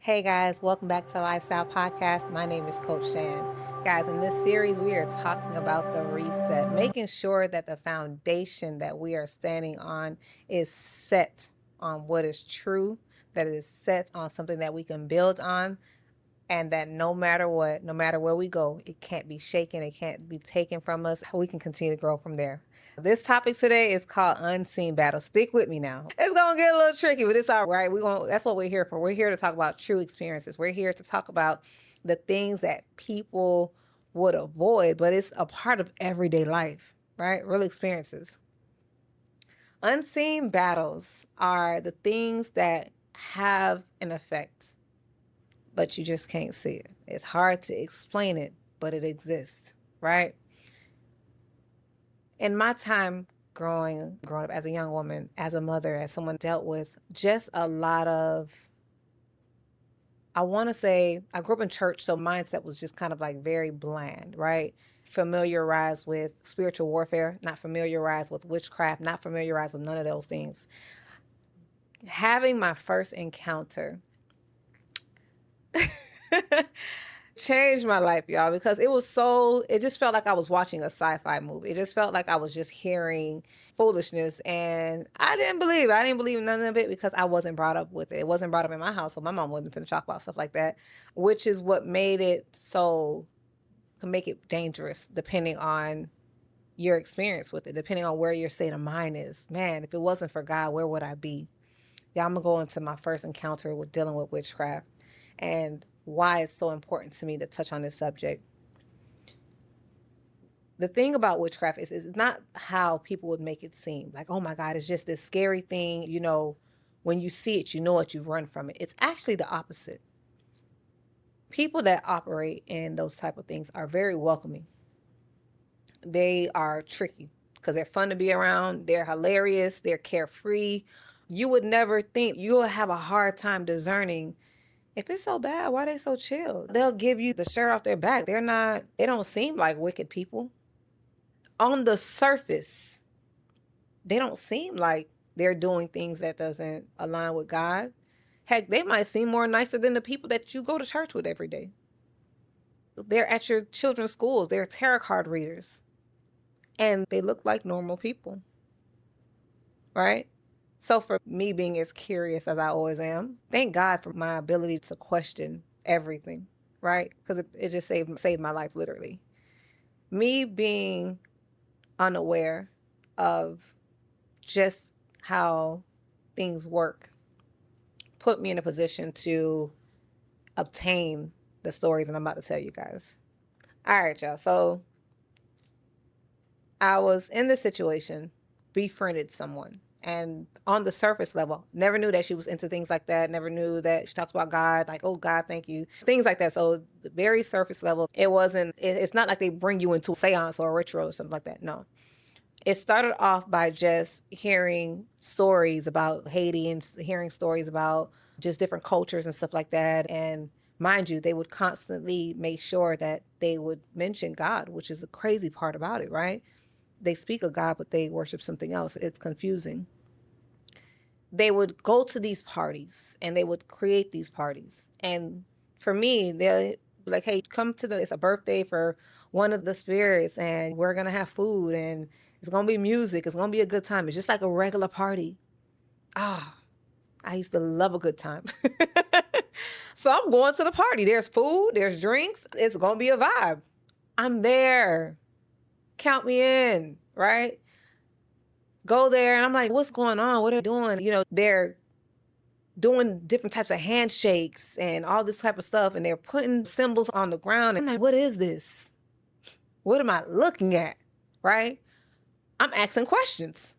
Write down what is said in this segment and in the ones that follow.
Hey guys, welcome back to Lifestyle Podcast. My name is Coach Shan. Guys, in this series, we are talking about the reset, making sure that the foundation that we are standing on is set on what is true, that it is set on something that we can build on, and that no matter what, no matter where we go, it can't be shaken, it can't be taken from us. We can continue to grow from there. This topic today is called unseen battles. Stick with me now. It's gonna get a little tricky, but it's all right. That's what we're here for. We're here to talk about true experiences. We're here to talk about the things that people would avoid, but it's a part of everyday life, right? Real experiences. Unseen battles are the things that have an effect, but you just can't see it. It's hard to explain it, but it exists, right? In my time growing up as a young woman, as a mother, as someone dealt with just a lot of, I want to say, I grew up in church, so mindset was just kind of like very bland, right? Familiarized with spiritual warfare, not familiarized with witchcraft, not familiarized with none of those things. Having my first encounter changed my life, y'all, because it just felt like I was watching a sci-fi movie. It just felt like I was just hearing foolishness, and I didn't believe it. I didn't believe none of it because I wasn't brought up with it. It wasn't brought up in my household. My mom wasn't finna talk about stuff like that, which is what made it so, can make it dangerous depending on your experience with it, depending on where your state of mind is. Man, if it wasn't for God, where would I be? Yeah, I'm gonna go into my first encounter with dealing with witchcraft and why it's so important to me to touch on this subject. The thing about witchcraft is it's not how people would make it seem. Like, oh my God, it's just this scary thing. When you see it, you know it, you run from it. It's actually the opposite. People that operate in those type of things are very welcoming. They are tricky because they're fun to be around. They're hilarious. They're carefree. You would never think, you'll have a hard time discerning if it's so bad, why they so chill. They'll give you the shirt off their back. They don't seem like wicked people. On the surface, they don't seem like they're doing things that doesn't align with God. Heck, they might seem more nicer than the people that you go to church with every day. They're at your children's schools. They're tarot card readers. And they look like normal people, right? So for me being as curious as I always am, thank God for my ability to question everything, right? Because it just saved my life literally. Me being unaware of just how things work put me in a position to obtain the stories that I'm about to tell you guys. All right, y'all. So I was in this situation, befriended someone. And on the surface level, never knew that she was into things like that. Never knew that she talks about God, like, oh, God, thank you. Things like that. So the very surface level, it's not like they bring you into a seance or a ritual or something like that. No. It started off by just hearing stories about Haiti and hearing stories about just different cultures and stuff like that. And mind you, they would constantly make sure that they would mention God, which is the crazy part about it, right? They speak of God, but they worship something else. It's confusing. They would go to these parties and they would create these parties. And for me, they're like, hey, it's a birthday for one of the spirits and we're going to have food and it's going to be music. It's going to be a good time. It's just like a regular party. Ah, I used to love a good time. So I'm going to the party. There's food, there's drinks. It's going to be a vibe. I'm there. Count me in, right? Go there and I'm like, what's going on? What are they doing? They're doing different types of handshakes and all this type of stuff, and they're putting symbols on the ground. And I'm like, what is this? What am I looking at? Right? I'm asking questions.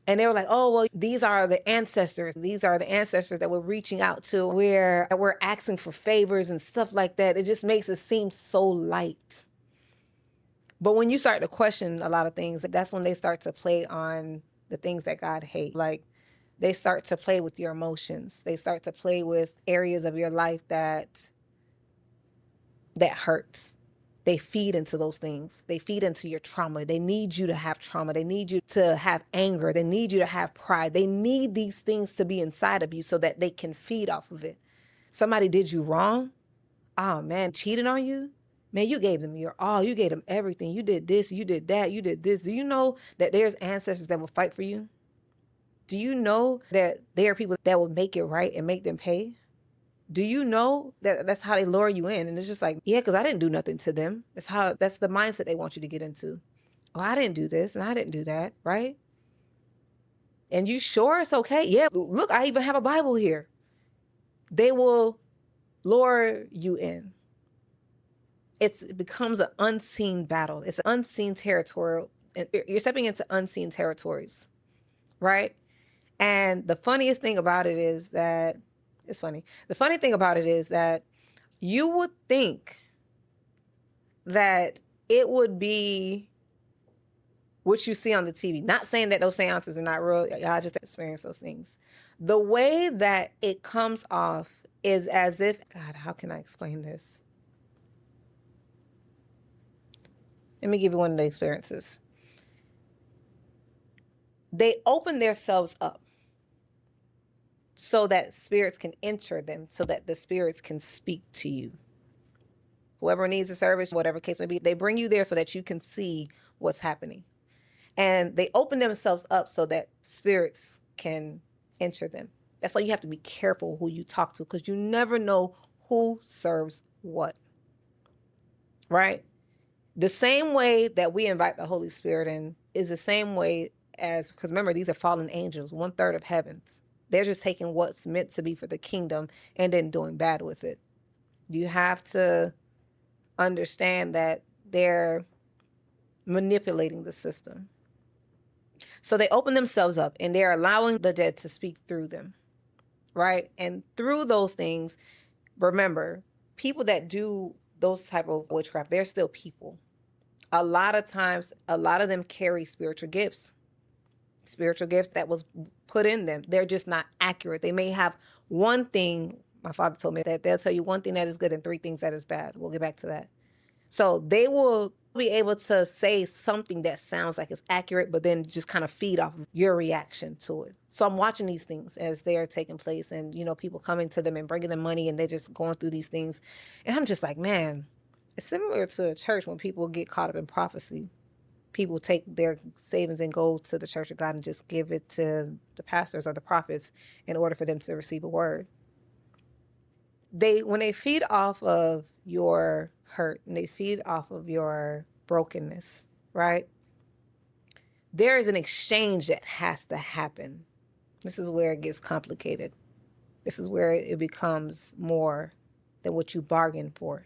And they were like, oh, well, these are the ancestors. These are the ancestors that we're reaching out to, where we're asking for favors and stuff like that. It just makes it seem so light. But when you start to question a lot of things, that's when they start to play on the things that God hates. Like, they start to play with your emotions. They start to play with areas of your life that hurts. They feed into those things. They feed into your trauma. They need you to have trauma. They need you to have anger. They need you to have pride. They need these things to be inside of you so that they can feed off of it. Somebody did you wrong. Oh man, cheated on you. Man, you gave them your all. You gave them everything. You did this, you did that, you did this. Do you know that there's ancestors that will fight for you? Do you know that there are people that will make it right and make them pay? Do you know that that's how they lure you in? And it's just like, yeah, because I didn't do nothing to them. That's the mindset they want you to get into. Oh, I didn't do this and I didn't do that, right? And you sure it's okay? Yeah, look, I even have a Bible here. They will lure you in. It becomes an unseen battle. It's an unseen territorial. You're stepping into unseen territories, right? And the funniest thing about it is that, it's funny. The funny thing about it is that you would think that it would be what you see on the TV. Not saying that those seances are not real. Y'all just experience those things. The way that it comes off is as if, God, how can I explain this? Let me give you one of the experiences. They open themselves up so that spirits can enter them, so that the spirits can speak to you. Whoever needs a service, whatever case may be, they bring you there so that you can see what's happening. And they open themselves up so that spirits can enter them. That's why you have to be careful who you talk to, because you never know who serves what, right? The same way that we invite the Holy Spirit in is the same way as, because remember, these are fallen angels, 1/3 of heavens. They're just taking what's meant to be for the kingdom and then doing bad with it. You have to understand that they're manipulating the system. So they open themselves up and they're allowing the dead to speak through them, right? And through those things, remember, people that do those type of witchcraft, they're still people. A lot of times, a lot of them carry spiritual gifts that was put in them. They're just not accurate. They may have one thing. My father told me that they'll tell you one thing that is good and 3 things that is bad. We'll get back to that. So they will be able to say something that sounds like it's accurate, but then just kind of feed off of your reaction to it. So I'm watching these things as they are taking place, and people coming to them and bringing them money, and they're just going through these things. And I'm just like, man, it's similar to a church when people get caught up in prophecy. People take their savings and go to the church of God and just give it to the pastors or the prophets in order for them to receive a word. When they feed off of your hurt and they feed off of your brokenness, right? There is an exchange that has to happen. This is where it gets complicated. This is where it becomes more than what you bargained for.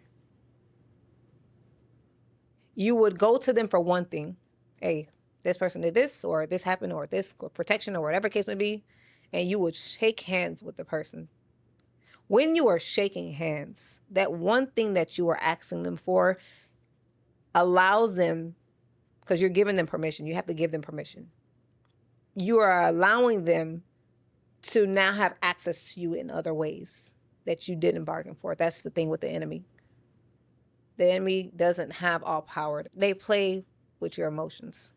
You would go to them for one thing. Hey, this person did this, or this happened, or this, or protection, or whatever case may be. And you would shake hands with the person. When you are shaking hands, that one thing that you are asking them for allows them, because you're giving them permission. You have to give them permission. You are allowing them to now have access to you in other ways that you didn't bargain for. That's the thing with the enemy. The enemy doesn't have all power. They play with your emotions.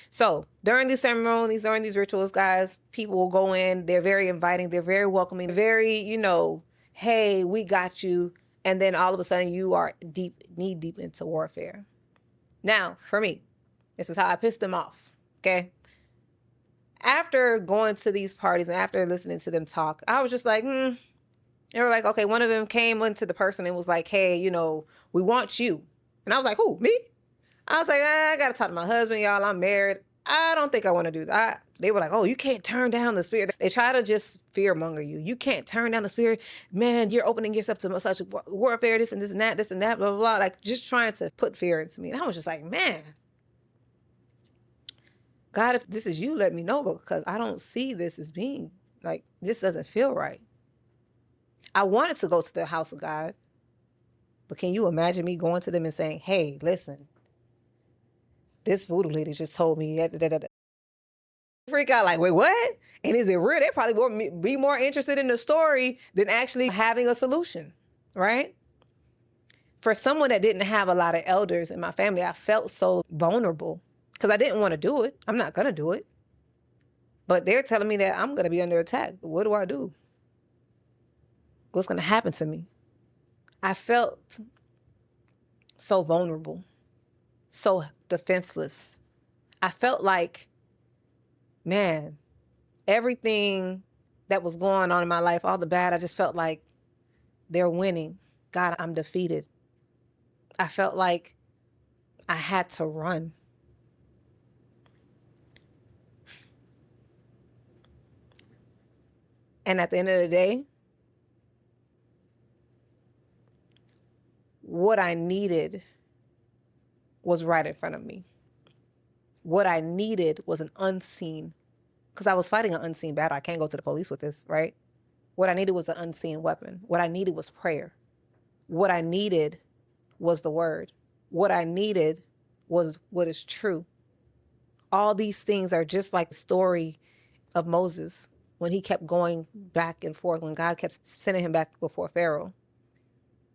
So during these ceremonies, during these rituals, guys, people will go in. They're very inviting. They're very welcoming. Very, hey, we got you. And then all of a sudden you are knee deep into warfare. Now, for me, this is how I pissed them off. Okay. After going to these parties and after listening to them talk, I was just like, They were like, okay, one of them came into the person and was like, hey, we want you. And I was like, who, me? I was like, I got to talk to my husband, y'all. I'm married. I don't think I want to do that. They were like, oh, you can't turn down the spirit. They try to just fearmonger you. You can't turn down the spirit. Man, you're opening yourself to such warfare, this and that, blah, blah, blah. Like just trying to put fear into me. And I was just like, man, God, if this is you, let me know, because I don't see this as being like, this doesn't feel right. I wanted to go to the house of God, but can you imagine me going to them and saying, hey, listen, this voodoo lady just told me, freak out like, wait, what? And is it real? They probably will be more interested in the story than actually having a solution, right? For someone that didn't have a lot of elders in my family, I felt so vulnerable because I didn't want to do it. I'm not going to do it. But they're telling me that I'm going to be under attack. What do I do? what's going to happen to me? I felt so vulnerable, so defenseless. I felt like, man, everything that was going on in my life, all the bad, I just felt like they're winning. God, I'm defeated. I felt like I had to run. And at the end of the day, what I needed was right in front of me. What I needed was an unseen, because I was fighting an unseen battle. I can't go to the police with this, right? What I needed was an unseen weapon. What I needed was prayer. What I needed was the word. What I needed was what is true. All these things are just like the story of Moses when he kept going back and forth, when God kept sending him back before Pharaoh.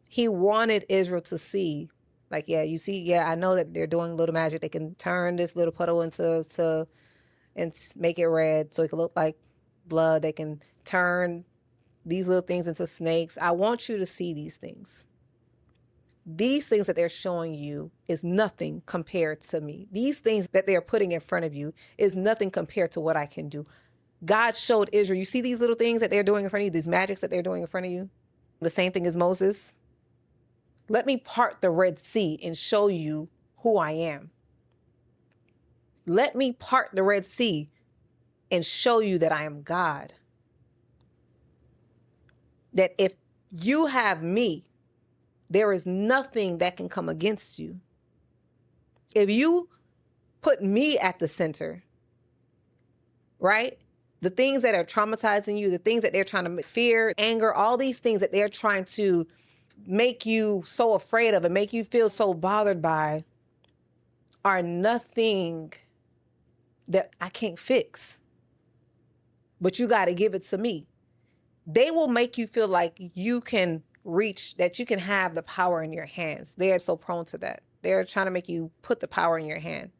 He wanted Israel to see, like, yeah, you see, yeah, I know that they're doing little magic. They can turn this little puddle into and make it red so it can look like blood. They can turn these little things into snakes. I want you to see these things. These things that they're showing you is nothing compared to me. These things that they're putting in front of you is nothing compared to what I can do. God showed Israel, you see these little things that they're doing in front of you, these magics that they're doing in front of you? The same thing as Moses. Let me part the Red Sea and show you who I am. Let me part the Red Sea and show you that I am God. That if you have me, there is nothing that can come against you. If you put me at the center, right? The things that are traumatizing you, the things that they're trying to make, fear, anger, all these things that they're trying to make you so afraid of and make you feel so bothered by are nothing that I can't fix. But you got to give it to me. They will make you feel like you can reach, that you can have the power in your hands. They are so prone to that. They're trying to make you put the power in your hand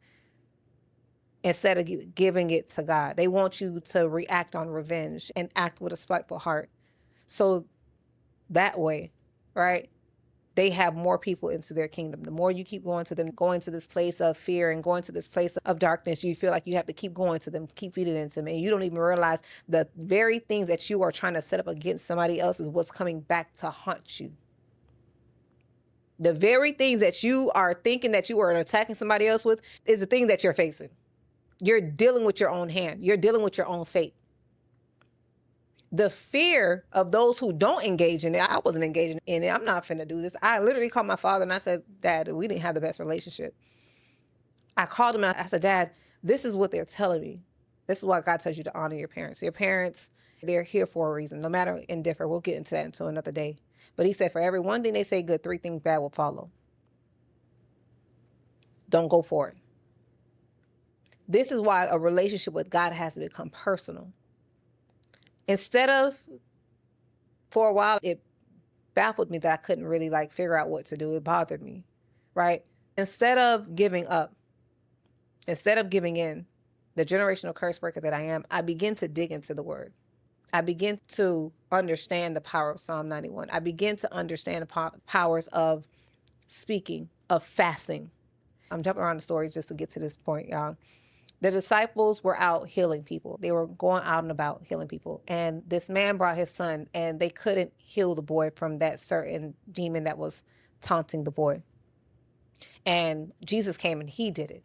instead of giving it to God. They want you to react on revenge and act with a spiteful heart. So that way, right, they have more people into their kingdom. The more you keep going to them, going to this place of fear and going to this place of darkness, you feel like you have to keep going to them, keep feeding into them. And you don't even realize the very things that you are trying to set up against somebody else is what's coming back to haunt you. The very things that you are thinking that you are attacking somebody else with is the thing that you're facing. You're dealing with your own hand. You're dealing with your own fate. The fear of those who don't engage in it, I wasn't engaging in it. I'm not finna do this. I literally called my father and I said, Dad, we didn't have the best relationship. I called him and I said, Dad, this is what they're telling me. This is why God tells you to honor your parents. Your parents, they're here for a reason, no matter indifferent. We'll get into that until another day. But he said, for every one thing they say good, 3 things bad will follow. Don't go for it. This is why a relationship with God has to become personal. Instead of, for a while, it baffled me that I couldn't really figure out what to do. It bothered me, right? Instead of giving up, instead of giving in, the generational curse breaker that I am, I begin to dig into the word. I begin to understand the power of Psalm 91. I begin to understand the powers of speaking, of fasting. I'm jumping around the story just to get to this point, y'all. The disciples were out healing people. They were going out and about healing people. And this man brought his son, and they couldn't heal the boy from that certain demon that was taunting the boy. And Jesus came and he did it.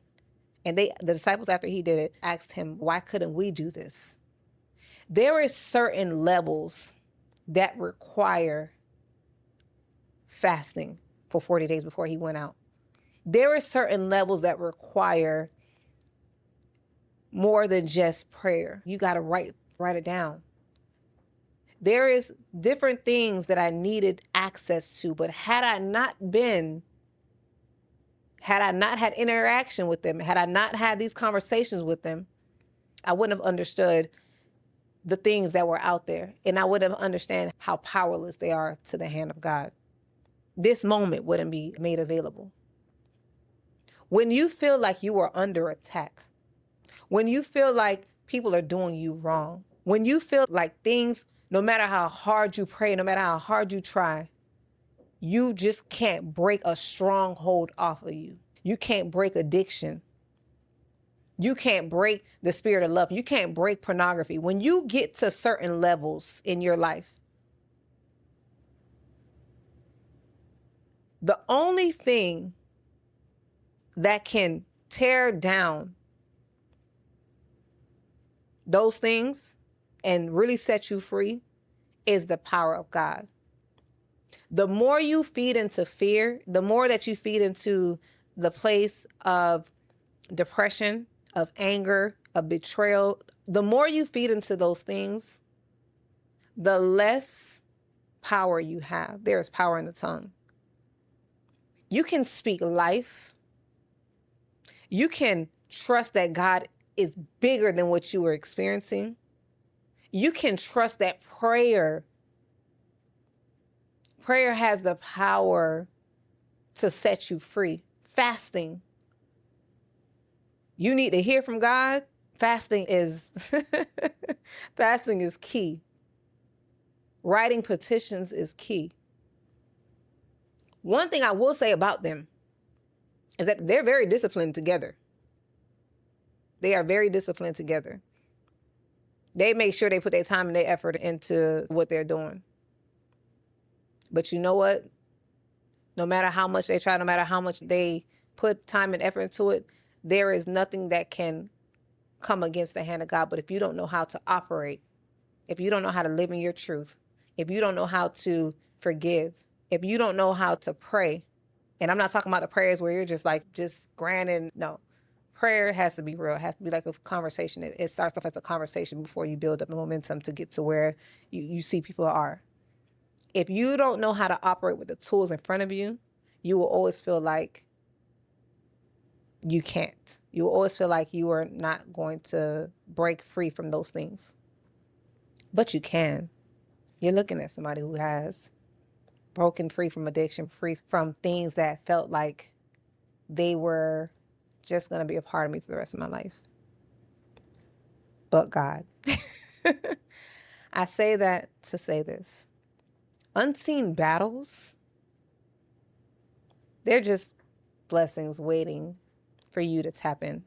And the disciples, after he did it, asked him, why couldn't we do this? There is certain levels that require fasting for 40 days before he went out. There are certain levels that require more than just prayer. You got to write it down. There is different things that I needed access to, but had I not had interaction with them, had I not had these conversations with them, I wouldn't have understood the things that were out there, and I wouldn't have understand how powerless they are to the hand of God. This moment wouldn't be made available. When you feel like you are under attack, when you feel like people are doing you wrong, when you feel like things No matter how hard you pray, no matter how hard you try, you just can't break a stronghold off of you. You can't break addiction. You can't break the spirit of love. You can't break pornography. When you get to certain levels in your life, the only thing that can tear down those things and really set you free is the power of God. The more you feed into fear, the more that you feed into the place of depression, of anger, of betrayal, the more you feed into those things, the less power you have. There is power in the tongue. You can speak life. You can trust that God is bigger than what you are experiencing. You can trust that prayer has the power to set you free. Fasting. You need to hear from God. Fasting is fasting is key. Writing petitions is key. One thing I will say about them is that they're very disciplined together. They are very disciplined together. They make sure they put their time and their effort into what they're doing. But you know what? No matter how much they try, no matter how much they put time and effort into it, there is nothing that can come against the hand of God. But if you don't know how to operate, if you don't know how to live in your truth, if you don't know how to forgive, if you don't know how to pray, and I'm not talking about the prayers where you're just granting. No, prayer has to be real. It has to be like a conversation. It starts off as a conversation before you build up the momentum to get to where you see people are. If you don't know how to operate with the tools in front of you, you will always feel like you can't. You will always feel like you are not going to break free from those things. But you can. You're looking at somebody who has broken free from addiction, free from things that felt like they were just going to be a part of me for the rest of my life. But God. I say that to say this. Unseen battles, they're just blessings waiting for you to tap in.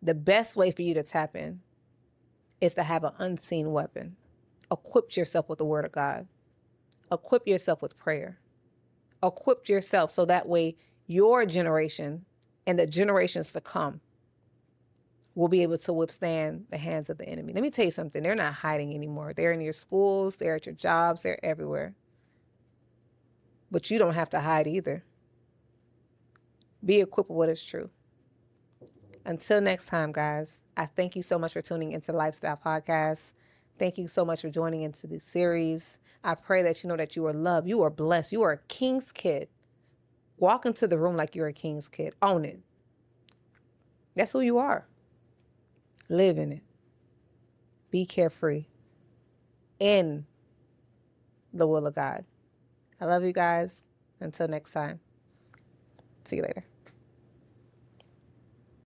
The best way for you to tap in is to have an unseen weapon. Equip yourself with the word of God. Equip yourself with prayer. Equip yourself so that way your generation and the generations to come will be able to withstand the hands of the enemy. Let me tell you something. They're not hiding anymore. They're in your schools. They're at your jobs. They're everywhere. But you don't have to hide either. Be equipped with what is true. Until next time, guys, I thank you so much for tuning into Lifestyle Podcast. Thank you so much for joining into this series. I pray that you know that you are loved. You are blessed. You are a king's kid. Walk into the room like you're a king's kid. Own it. That's who you are. Live in it. Be carefree in the will of God. I love you guys. Until next time. See you later.